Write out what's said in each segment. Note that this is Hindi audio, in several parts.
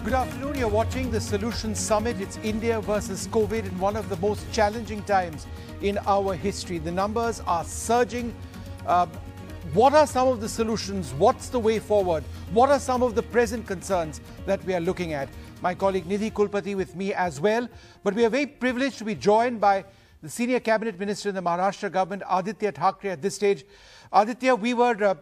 Good afternoon. You're watching the Solution Summit. It's India versus COVID in one of the most challenging times in our history. The numbers are surging. What are some of the solutions? What's the way forward? What are some of the present concerns that we are looking at? My colleague Nidhi Kulpati with me as well. But we are very privileged to be joined by the Senior Cabinet Minister in the Maharashtra government, Aaditya Thackeray, at this stage. Aditya, we were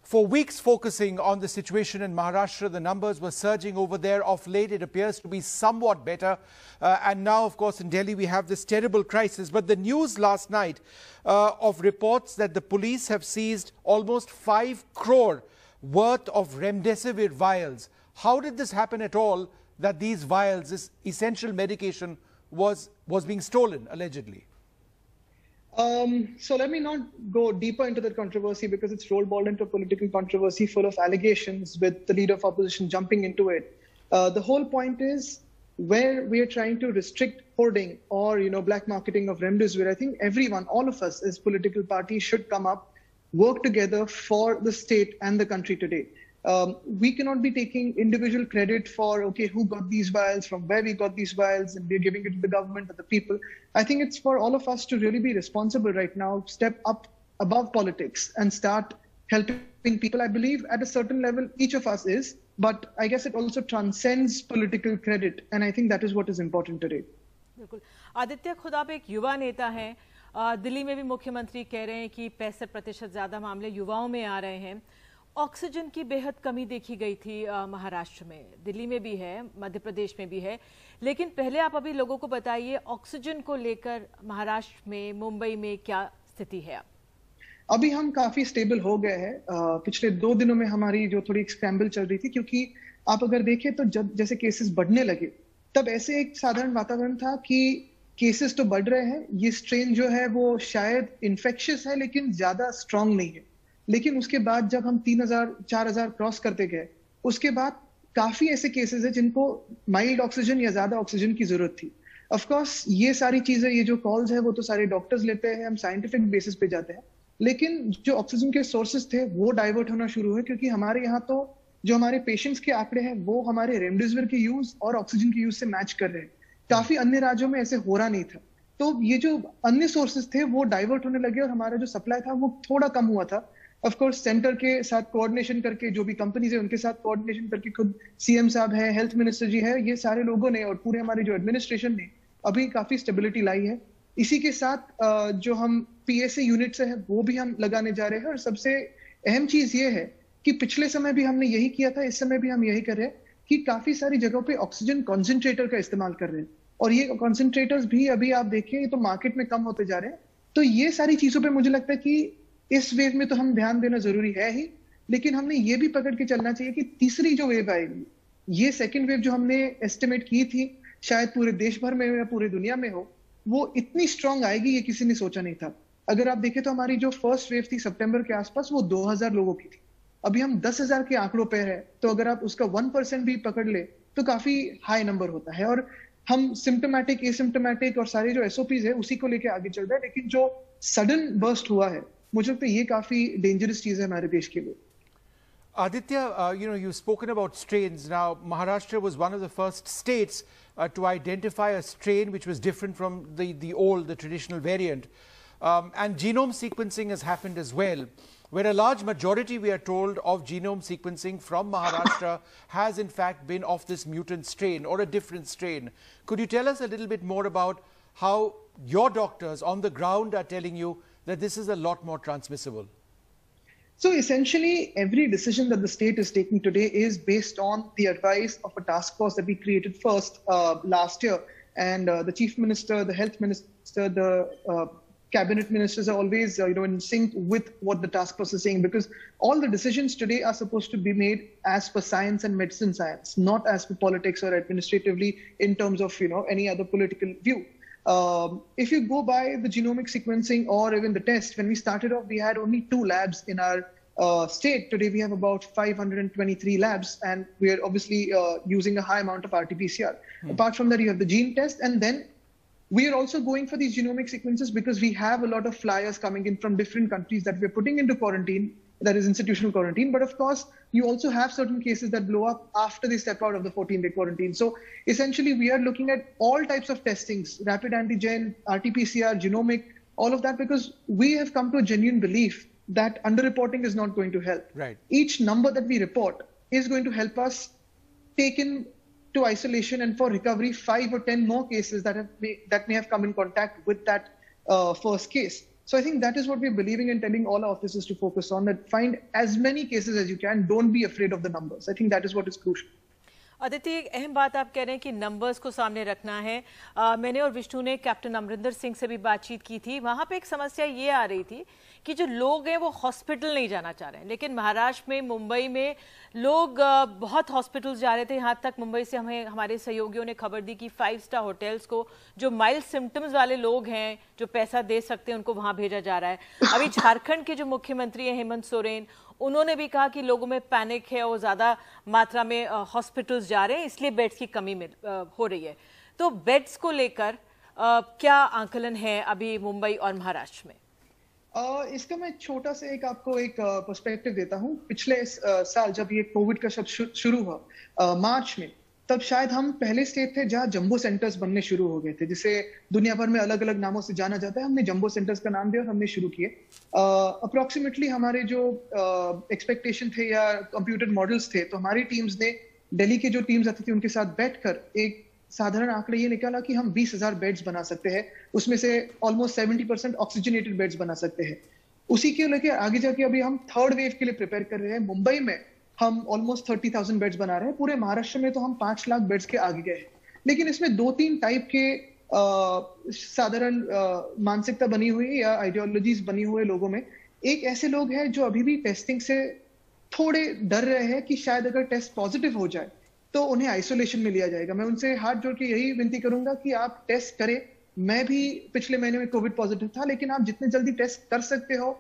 for weeks focusing on the situation in Maharashtra. The numbers were surging over there. Of late, it appears to be somewhat better. And now, of course, in Delhi, we have this terrible crisis. But the news last night of reports that the police have seized almost 5 crore worth of remdesivir vials. How did this happen at all, that these vials, this essential medication, was being stolen, allegedly? So let me not go deeper into that controversy because it's rollballed into a political controversy full of allegations with the leader of opposition jumping into it. The whole point is where we are trying to restrict hoarding or, black marketing of remdesivir. I think everyone, all of us as political parties should come up, work together for the state and the country today. We cannot be taking individual credit for, okay, who got these vials, from where we got these vials, and we're giving it to the government or the people. I think it's for all of us to really be responsible right now, step up above politics and start helping people. I believe at a certain level, each of us is, but I guess it also transcends political credit. And I think that is what is important today. बिल्कुल। आदित्य, खुद आप एक युवा नेता हैं। दिल्ली में भी मुख्यमंत्री कह रहे हैं कि 65% ज्यादा मामले युवाओं में आ रहे हैं। ऑक्सीजन की बेहद कमी देखी गई थी महाराष्ट्र में, दिल्ली में भी है, मध्य प्रदेश में भी है। लेकिन पहले आप अभी लोगों को बताइए, ऑक्सीजन को लेकर महाराष्ट्र में, मुंबई में क्या स्थिति है? अभी हम काफी स्टेबल हो गए हैं। पिछले 2 दिनों में हमारी जो थोड़ी स्क्रैम्बल चल रही थी, क्योंकि आप अगर देखें तो जब जैसे केसेस बढ़ने लगे, तब ऐसे एक साधारण वातावरण था कि केसेस तो बढ़ रहे हैं, ये स्ट्रेन जो है वो शायद इन्फेक्शियस है लेकिन ज्यादा स्ट्रांग नहीं है। लेकिन उसके बाद जब हम 3000-4000 क्रॉस करते गए, उसके बाद काफी ऐसे केसेस हैं जिनको माइल्ड ऑक्सीजन या ज्यादा ऑक्सीजन की जरूरत थी। ऑफ कोर्स ये सारी चीजें, ये जो कॉल्स है वो तो सारे डॉक्टर्स लेते हैं, हम साइंटिफिक बेसिस पे जाते हैं, लेकिन जो ऑक्सीजन के सोर्सेज थे वो डाइवर्ट होना शुरू हुए, क्योंकि हमारे यहाँ तो जो हमारे पेशेंट्स के आंकड़े हैं वो हमारे रेमडेसिविर के यूज और ऑक्सीजन के यूज से मैच कर रहे हैं। काफी अन्य राज्यों में ऐसे हो रहा नहीं था, तो ये जो अन्य सोर्सेज थे वो डाइवर्ट होने लगे और हमारा जो सप्लाई था वो थोड़ा कम हुआ था। ऑफ कोर्स सेंटर के साथ कोऑर्डिनेशन करके, जो भी कंपनीज है उनके साथ कोऑर्डिनेशन करके, खुद सीएम साहब है, हेल्थ मिनिस्टर जी है, ये सारे लोगों ने और पूरे हमारे जो एडमिनिस्ट्रेशन ने अभी काफी स्टेबिलिटी लाई है। इसी के साथ जो हम पीएसए यूनिट्स है वो भी हम लगाने जा रहे हैं। और सबसे अहम चीज ये है कि पिछले समय भी हमने यही किया था, इस समय भी हम यही कर रहे हैं कि काफी सारी जगहों पे ऑक्सीजन कॉन्सेंट्रेटर का इस्तेमाल कर रहे हैं, और ये कॉन्सेंट्रेटर्स भी अभी आप देखिए तो मार्केट में कम होते जा रहे हैं। तो ये सारी चीजों पर मुझे लगता है कि इस वेव में तो हम ध्यान देना जरूरी है ही, लेकिन हमने ये भी पकड़ के चलना चाहिए कि तीसरी जो वेव आएगी, ये सेकंड वेव जो हमने एस्टिमेट की थी शायद पूरे देश भर में हो या पूरे दुनिया में हो, वो इतनी स्ट्रांग आएगी ये किसी ने सोचा नहीं था। अगर आप देखें तो हमारी जो फर्स्ट वेव थी सितंबर के आसपास, वो 2000 लोगों की थी, अभी हम 10,000 के आंकड़ों पे है। तो अगर आप उसका 1% भी पकड़ ले तो काफी हाई नंबर होता है। और हम सिम्टोमेटिक, एसिम्टोमेटिक और सारे जो एसओपीज है उसी को लेके आगे चल रहे हैं, लेकिन जो सडन बर्स्ट हुआ है मुझे लगता है ये काफी डेंजरस चीज है हमारे देश के लिए। Aditya, you've spoken about strains. Now, Maharashtra was one of the first states to identify a strain which was different from the traditional variant. And genome sequencing has happened as well, where a large majority, we are told, of genome sequencing from Maharashtra has in fact been of this mutant strain or a different strain. Could you tell us a little bit more about how your doctors on the ground are telling you that this is a lot more transmissible? So essentially, every decision that the state is taking today is based on the advice of a task force that we created first last year. And the chief minister, the health minister, the cabinet ministers are always in sync with what the task force is saying, because all the decisions today are supposed to be made as per science and medicine science, not as per politics or administratively in terms of any other political view. If you go by the genomic sequencing or even the test, when we started off, we had only 2 labs in our state. Today, we have about 523 labs, and we are obviously using a high amount of RT-PCR. Apart from that, you have the gene test, and then we are also going for these genomic sequences because we have a lot of flyers coming in from different countries that we're putting into quarantine that is institutional quarantine. But of course, you also have certain cases that blow up after they step out of the 14-day quarantine. So essentially, we are looking at all types of testings, rapid antigen, RT-PCR, genomic, all of that, because we have come to a genuine belief that underreporting is not going to help. Right. Each number that we report is going to help us take in to isolation and for recovery 5 or 10 more cases that may have come in contact with that first case. So I think that is what we're believing and telling all our officers to focus on, that find as many cases as you can. Don't be afraid of the numbers. I think that is what is crucial. Aditya, एक अहम बात आप कह रहे हैं कि नंबर्स को सामने रखना है। मैंने और विष्णु ने कैप्टन अमरिंदर सिंह से भी बातचीत की थी। वहाँ पे एक समस्या ये आ रही थी कि जो लोग हैं वो हॉस्पिटल नहीं जाना चाह रहे हैं, लेकिन महाराष्ट्र में, मुंबई में लोग बहुत हॉस्पिटल्स जा रहे थे। यहाँ तक मुंबई से हमें हमारे सहयोगियों ने खबर दी कि 5 स्टार होटल्स को जो माइल्ड सिम्टम्स वाले लोग हैं, जो पैसा दे सकते हैं, उनको वहाँ भेजा जा रहा है। अभी झारखंड के जो मुख्यमंत्री हैं हेमंत सोरेन, उन्होंने भी कहा कि लोगों में पैनिक है और ज़्यादा मात्रा में हॉस्पिटल्स जा रहे हैं, इसलिए बेड्स की कमी हो रही है। तो बेड्स को लेकर क्या आंकलन है अभी मुंबई और महाराष्ट्र में? इसका मैं छोटा सा आपको एक पर्सपेक्टिव देता हूँ। पिछले साल जब ये कोविड का शब्द शुरू हुआ मार्च में, तब शायद हम पहले स्टेट थे जहां जंबो सेंटर्स बनने शुरू हो गए थे, जिसे दुनिया भर में अलग अलग नामों से जाना जाता है। हमने जंबो सेंटर्स का नाम दिया और हमने शुरू किए। अप्रोक्सीमेटली हमारे जो एक्सपेक्टेशन थे या कंप्यूटर मॉडल्स थे, तो हमारी टीम्स ने दिल्ली के जो टीम्स आती थी उनके साथ बैठकर एक साधारण आंकड़ा ये निकाला कि हम 20,000 बेड्स बना सकते हैं, उसमें से ऑलमोस्ट 70% ऑक्सीजनेटेड बेड्स बना सकते हैं। उसी के लेके आगे जाके अभी हम थर्ड वेव के लिए प्रिपेयर कर रहे हैं। मुंबई में हम ऑलमोस्ट 30,000 बेड्स बना रहे हैं। पूरे महाराष्ट्र में तो हम 5 लाख बेड्स के आगे गए हैं। लेकिन इसमें 2-3 टाइप के साधारण मानसिकता बनी हुई या आइडियोलॉजीज बनी हुए लोगों में। एक ऐसे लोग हैं जो अभी भी टेस्टिंग से थोड़े डर रहे हैं कि शायद अगर टेस्ट पॉजिटिव हो जाए तो उन्हें आइसोलेशन में लिया जाएगा। मैं उनसे हाथ जोड़ के यही विनती करूंगा कि आप टेस्ट करें। मैं भी पिछले महीने में कोविड पॉजिटिव था, लेकिन आप जितने जल्दी टेस्ट कर सकते हो,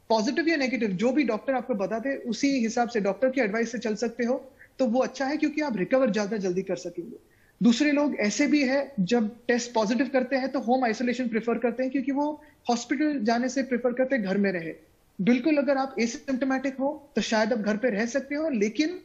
पॉजिटिव या नेगेटिव, जो भी डॉक्टर आपको बताते उसी हिसाब से, डॉक्टर की एडवाइस से चल सकते हो, तो वो अच्छा है, क्योंकि आप रिकवर ज्यादा जल्दी कर सकेंगे। दूसरे लोग ऐसे भी है, जब टेस्ट पॉजिटिव करते हैं तो होम आइसोलेशन प्रेफर करते हैं, क्योंकि वो हॉस्पिटल जाने से प्रेफर करते हैं घर में रहे। बिल्कुल, अगर आप एसिम्प्टोमेटिक हो तो शायद आप घर पे रह सकते हो, लेकिन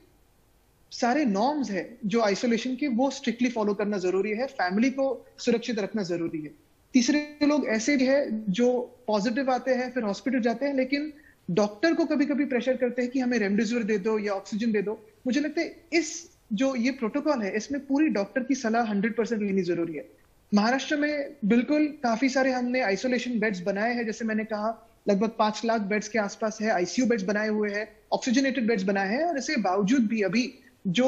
सारे नॉर्म्स है जो आइसोलेशन के, वो स्ट्रिक्टली फॉलो करना जरूरी है। फैमिली को सुरक्षित रखना जरूरी है। तीसरे लोग ऐसे भी है जो पॉजिटिव आते हैं, फिर हॉस्पिटल जाते हैं, लेकिन डॉक्टर को कभी कभी प्रेशर करते हैं कि हमें रेमडेसिविर दे दो या ऑक्सीजन दे दो। मुझे लगता है इस जो ये प्रोटोकॉल है, इसमें पूरी डॉक्टर की सलाह 100% लेनी जरूरी है। महाराष्ट्र में बिल्कुल काफी सारे हमने आइसोलेशन बेड्स बनाए हैं। जैसे मैंने कहा, लगभग 5 लाख बेड्स के आसपास है। आईसीयू बेड्स बनाए हुए हैं, ऑक्सीजनेटेड बेड्स बनाए हैं। और इसके बावजूद भी अभी जो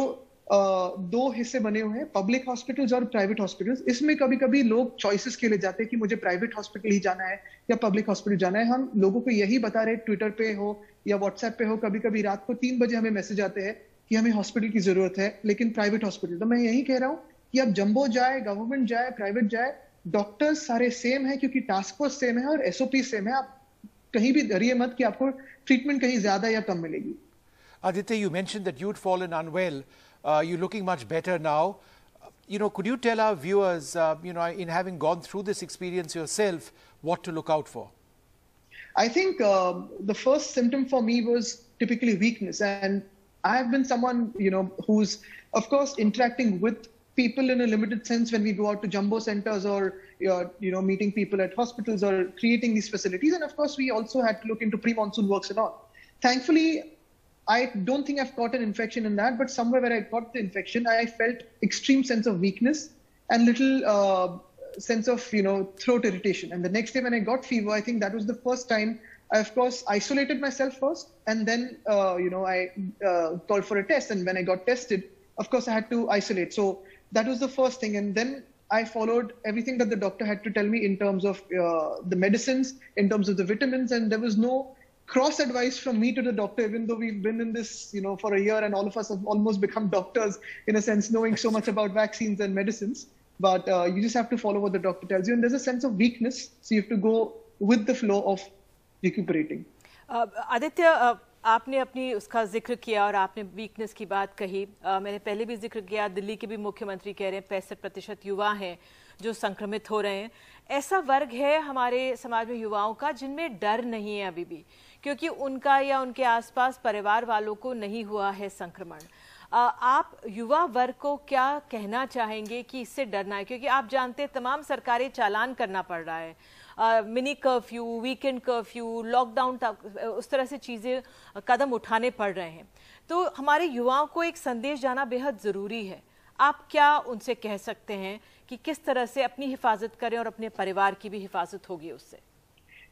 2 हिस्से बने हुए हैं, पब्लिक हॉस्पिटल्स और प्राइवेट हॉस्पिटल्स, इसमें कभी कभी लोग चॉइसेस के लिए जाते हैं कि मुझे प्राइवेट हॉस्पिटल ही जाना है या पब्लिक हॉस्पिटल जाना है। हम लोगों को यही बता रहे, ट्विटर पे हो या व्हाट्सएप पे हो, कभी कभी रात को 3 बजे हमें मैसेज आते हैं कि हमें हॉस्पिटल की जरूरत है, लेकिन प्राइवेट हॉस्पिटल। तो मैं यही कह रहा हूँ कि अब जंबो जाए, गवर्नमेंट जाए, प्राइवेट जाए, डॉक्टर्स सारे सेम है, क्योंकि टास्क फोर्स सेम है और एसओपी सेम है। आप कहीं भी डरिए मत कि आपको ट्रीटमेंट कहीं ज्यादा या कम मिलेगी। Aditya, you mentioned that you'd fallen unwell. You're looking much better now. Could you tell our viewers, in having gone through this experience yourself, what to look out for? I think the first symptom for me was typically weakness. And I have been someone, who's, of course, interacting with people in a limited sense when we go out to jumbo centers or, meeting people at hospitals or creating these facilities. And of course, we also had to look into pre-monsoon works and all. Thankfully, I don't think I've caught an infection in that, but somewhere where I got the infection, I felt extreme sense of weakness and little sense of, throat irritation. And the next day when I got fever, I think that was the first time I, of course, isolated myself first. And then, I called for a test. And when I got tested, of course, I had to isolate. So that was the first thing. And then I followed everything that the doctor had to tell me in terms of the medicines, in terms of the vitamins. And there was no cross advice from me to the doctor, even though we've been in this, for a year, and all of us have almost become doctors in a sense, knowing so much about vaccines and medicines. But you just have to follow what the doctor tells you. And there's a sense of weakness, so you have to go with the flow of recuperating. Aditya, आपने अपनी उसका जिक्र किया और आपने वीकनेस की बात कही। मैंने पहले भी जिक्र किया, दिल्ली के भी मुख्यमंत्री कह रहे हैं 65% युवा हैं जो संक्रमित हो रहे हैं। ऐसा वर्ग है हमारे समाज में युवाओं का जिनमें डर नहीं है अभी भी, क्योंकि उनका या उनके आसपास परिवार वालों को नहीं हुआ है संक्रमण। आप युवा वर्ग को क्या कहना चाहेंगे कि इससे डरना है, क्योंकि आप जानते हैं तमाम सरकारी चालान करना पड़ रहा है, mini curfew, weekend curfew, lockdown तक उस तरह से चीज़ें कदम उठाने पड़ रहे हैं, तो हमारे युवाओं को एक संदेश जाना बेहद ज़रूरी है। आप क्या उनसे कह सकते हैं कि किस तरह से अपनी हिफाजत करें और अपने परिवार की भी हिफाजत होगी उससे?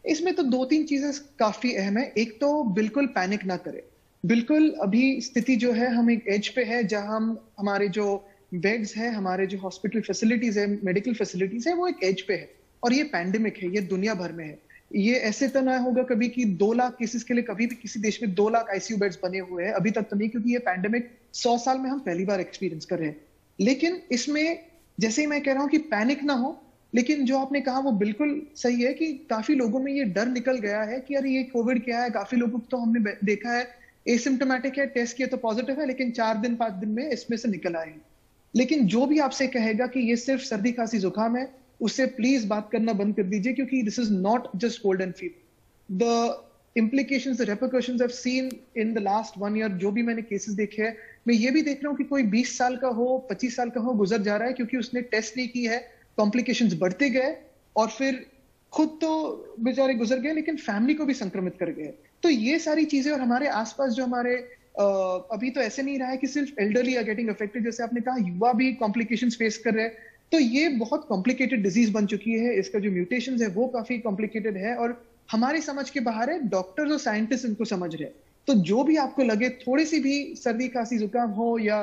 इसमें तो 2-3 चीजें काफी अहम है। एक तो बिल्कुल पैनिक ना करें। बिल्कुल अभी स्थिति जो है हम एक एज पे है जहां हम हमारे जो बेड्स है, हमारे जो हॉस्पिटल फैसिलिटीज है, मेडिकल फैसिलिटीज है, वो एक एज पे है। और ये पैंडेमिक है, ये दुनिया भर में है। ये ऐसे तो ना होगा कभी कि 2 लाख केसेस के लिए कभी भी किसी देश में 2 लाख आईसीयू बेड्स बने हुए हैं, अभी तक तो नहीं, क्योंकि ये पैंडेमिक 100 साल में हम पहली बार एक्सपीरियंस कर रहे हैं। लेकिन इसमें जैसे ही मैं कह रहा हूं कि पैनिक ना हो, लेकिन जो आपने कहा वो बिल्कुल सही है कि काफी लोगों में ये डर निकल गया है कि अरे ये कोविड क्या है। काफी लोगों को तो हमने देखा है एसिम्प्टोमेटिक है, टेस्ट किया तो पॉजिटिव है, लेकिन 4 दिन 5 दिन में इसमें से निकल आए हैं। लेकिन जो भी आपसे कहेगा कि ये सिर्फ सर्दी खांसी जुकाम है, उससे प्लीज बात करना बंद कर दीजिए, क्योंकि this is not just cold and fever. The implications, the repercussions I've seen in the last 1 year, जो भी मैंने केसेस देखे हैं, मैं ये भी देख रहा हूँ कि कोई 20 साल का हो, 25 साल का हो, गुजर जा रहा है क्योंकि उसने टेस्ट नहीं की है, कॉम्प्लिकेशंस बढ़ते गए और फिर खुद तो बेचारे गुजर गए लेकिन फैमिली को भी संक्रमित कर गए। तो ये सारी चीजें, और हमारे आसपास जो हमारे अभी तो ऐसे नहीं रहा है कि सिर्फ एल्डरली आर गेटिंग अफेक्टेड, जैसे आपने कहा युवा भी कॉम्प्लिकेशंस फेस कर रहे हैं। तो ये बहुत कॉम्प्लिकेटेड डिजीज बन चुकी है, इसका जो म्यूटेशन है वो काफी कॉम्प्लिकेटेड है और हमारे समझ के बाहर है। डॉक्टर्स और साइंटिस्ट इनको समझ रहे हैं। तो जो भी आपको लगे, थोड़ी सी भी सर्दी खांसी जुकाम हो या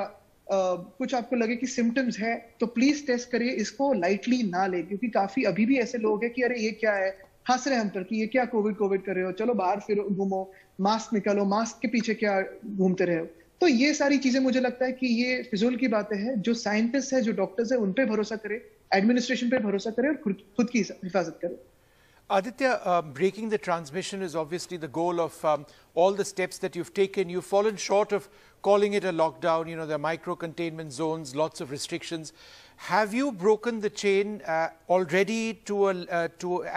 कुछ आपको लगे कि सिम्टम्स है, तो प्लीज टेस्ट करिए, इसको लाइटली ना ले, क्योंकि काफी अभी भी ऐसे लोग हैं कि अरे ये क्या है, हंस रहे हम पर कि ये क्या कोविड कर रहे हो, चलो बाहर फिर घूमो, मास्क निकालो, मास्क के पीछे क्या घूमते रहे हो। तो ये सारी चीजें मुझे लगता है कि ये फिजूल की बातें हैं। जो साइंटिस्ट है, जो डॉक्टर्स है, उन पे भरोसा करे, एडमिनिस्ट्रेशन पे भरोसा करे और खुद की हिफाजत करे। Aditya, breaking the transmission is obviously the goal of all the steps that you've taken. You've fallen short of calling it a lockdown. You know, there are micro-containment zones, lots of restrictions. Have you broken the chain already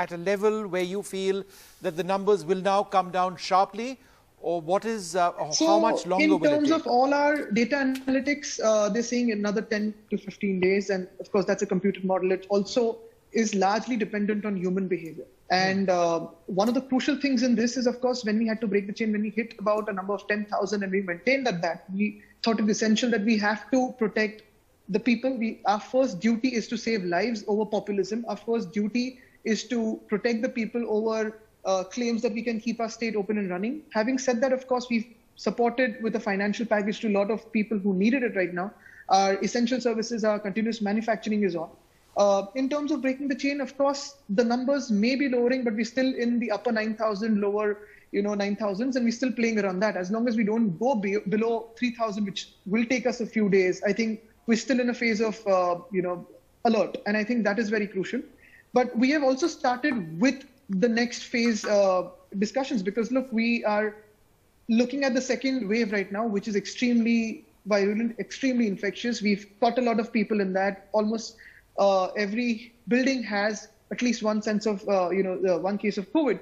at a level where you feel that the numbers will now come down sharply? Or what is, how much longer will it take? In terms of all our data analytics, they're saying another 10 to 15 days. And of course, that's a computed model. It also is largely dependent on human behavior. And one of the crucial things in this is, of course, when we had to break the chain, when we hit about a number of 10,000 and we maintained at that, we thought it essential that we have to protect the people. Our first duty is to save lives over populism. Our first duty is to protect the people over claims that we can keep our state open and running. Having said that, of course, we've supported with a financial package to a lot of people who needed it right now. Our essential services, our continuous manufacturing is on. In terms of breaking the chain, of course, the numbers may be lowering, but we're still in the upper 9,000, lower, 9,000s, and we're still playing around that. As long as we don't go below 3,000, which will take us a few days, I think we're still in a phase of, alert. And I think that is very crucial. But we have also started with the next phase discussions, because look, we are looking at the second wave right now, which is extremely virulent, extremely infectious. We've caught a lot of people in that. Almost every building has at least one sense of, one case of COVID.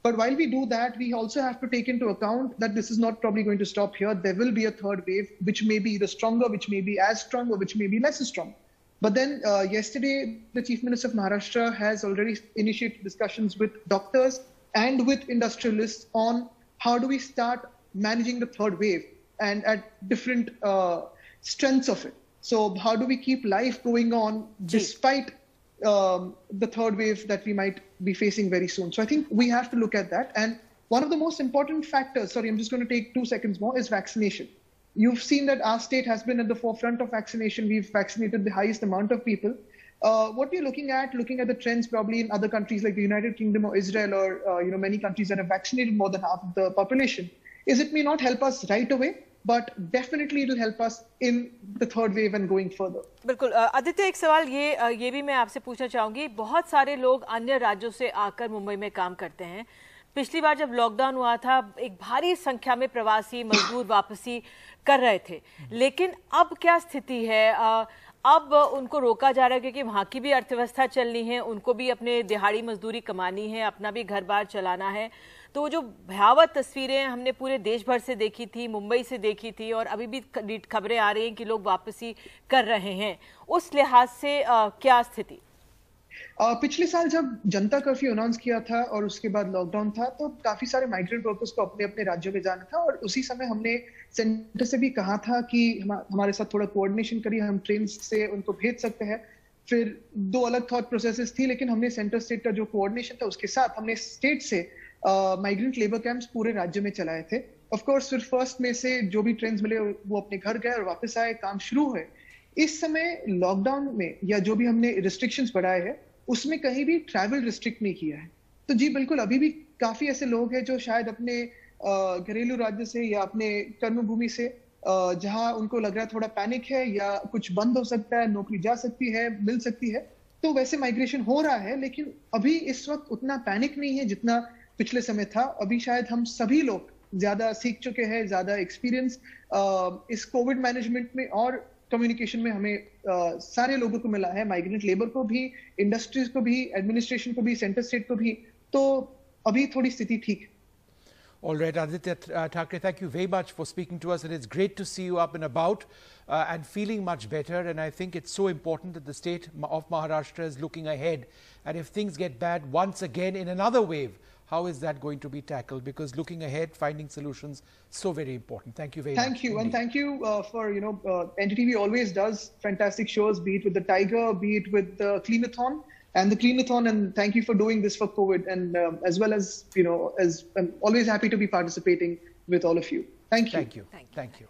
But while we do that, we also have to take into account that this is not probably going to stop here. There will be a third wave, which may be either stronger, which may be as strong, or which may be less strong. But then yesterday, the Chief Minister of Maharashtra has already initiated discussions with doctors and with industrialists on how do we start managing the third wave and at different strengths of it. So how do we keep life going on despite the third wave that we might be facing very soon? So I think we have to look at that. And one of the most important factors, sorry, I'm just going to take 2 seconds more, is vaccination. You've seen that our state has been at the forefront of vaccination. We've vaccinated the highest amount of people. What we're looking at the trends probably in other countries like the United Kingdom or Israel or many countries that have vaccinated more than half of the population, is it may not help us right away, but definitely it will help us in the third wave and going further. बिल्कुल। आदित्य, एक सवाल ये भी मैं आपसे पूछना चाहूंगी। बहुत सारे लोग अन्य राज्यों से आकर मुंबई में काम करते हैं। पिछली बार जब लॉकडाउन हुआ था, एक भारी संख्या में प्रवासी मजदूर वापसी कर रहे थे, लेकिन अब क्या स्थिति है? अब उनको रोका जा रहा है क्योंकि वहाँ की भी अर्थव्यवस्था चलनी है, उनको भी अपने दिहाड़ी मजदूरी कमानी है, अपना भी घर बार चलाना है। तो वो जो भयावह तस्वीरें हमने पूरे देश भर से देखी थी, मुंबई से देखी थी, और अभी भी खबरें आ रही हैं कि लोग वापसी कर रहे हैं, उस लिहाज से क्या स्थिति? पिछले साल जब जनता कर्फ्यू अनाउंस किया था और उसके बाद लॉकडाउन था, तो काफी सारे माइग्रेंट वर्कर्स को अपने अपने राज्यों में जाना था, और उसी समय हमने सेंटर से भी कहा था कि हमारे साथ थोड़ा कोऑर्डिनेशन करिए, हम ट्रेन से उनको भेज सकते हैं। फिर दो अलग थॉट प्रोसेसेस थी, लेकिन हमने सेंटर स्टेट का जो कोऑर्डिनेशन था उसके साथ हमने स्टेट से माइग्रेंट लेबर कैंप्स पूरे राज्य में चलाए थे। ऑफ कोर्स फिर फर्स्ट में से जो भी ट्रेन मिले वो अपने घर गए और वापस आए, काम शुरू हुए। इस समय लॉकडाउन में या जो भी हमने रिस्ट्रिक्शंस बढ़ाए हैं उसमें कहीं भी ट्रैवल रिस्ट्रिक्ट नहीं किया है। तो जी बिल्कुल, अभी भी काफी ऐसे लोग हैं जो शायद अपने घरेलू राज्य से या अपने कर्मभूमि से जहां उनको लग रहा है थोड़ा पैनिक है या कुछ बंद हो सकता है, नौकरी जा सकती है, मिल सकती है, तो वैसे माइग्रेशन हो रहा है। लेकिन अभी इस वक्त उतना पैनिक नहीं है जितना पिछले समय था। अभी शायद हम सभी लोग ज्यादा सीख चुके हैं, ज्यादा एक्सपीरियंस इस कोविड मैनेजमेंट में और कम्युनिकेशन में हमें सारे लोगों को मिला है, माइग्रेंट लेबर को भी, इंडस्ट्रीज को भी, एडमिनिस्ट्रेशन को भी, सेंटर स्टेट को भी। तो अभी थोड़ी स्थिति ठीक है। All right, Aditya Thackeray, thank you very much for speaking to us, and it's great to see you up and about and feeling much better. And I think it's so important that the state of Maharashtra is looking ahead, and if things get bad once again in another wave, how is that going to be tackled? Because looking ahead, finding solutions, so very important. Thank you very much. Thank you, and thank you for NDTV always does fantastic shows, be it with the Tiger, be it with the Cleanathon. And the Cleanathon, and thank you for doing this for COVID, and as well as, as I'm always happy to be participating with all of you. Thank you. Thank you. Thank you.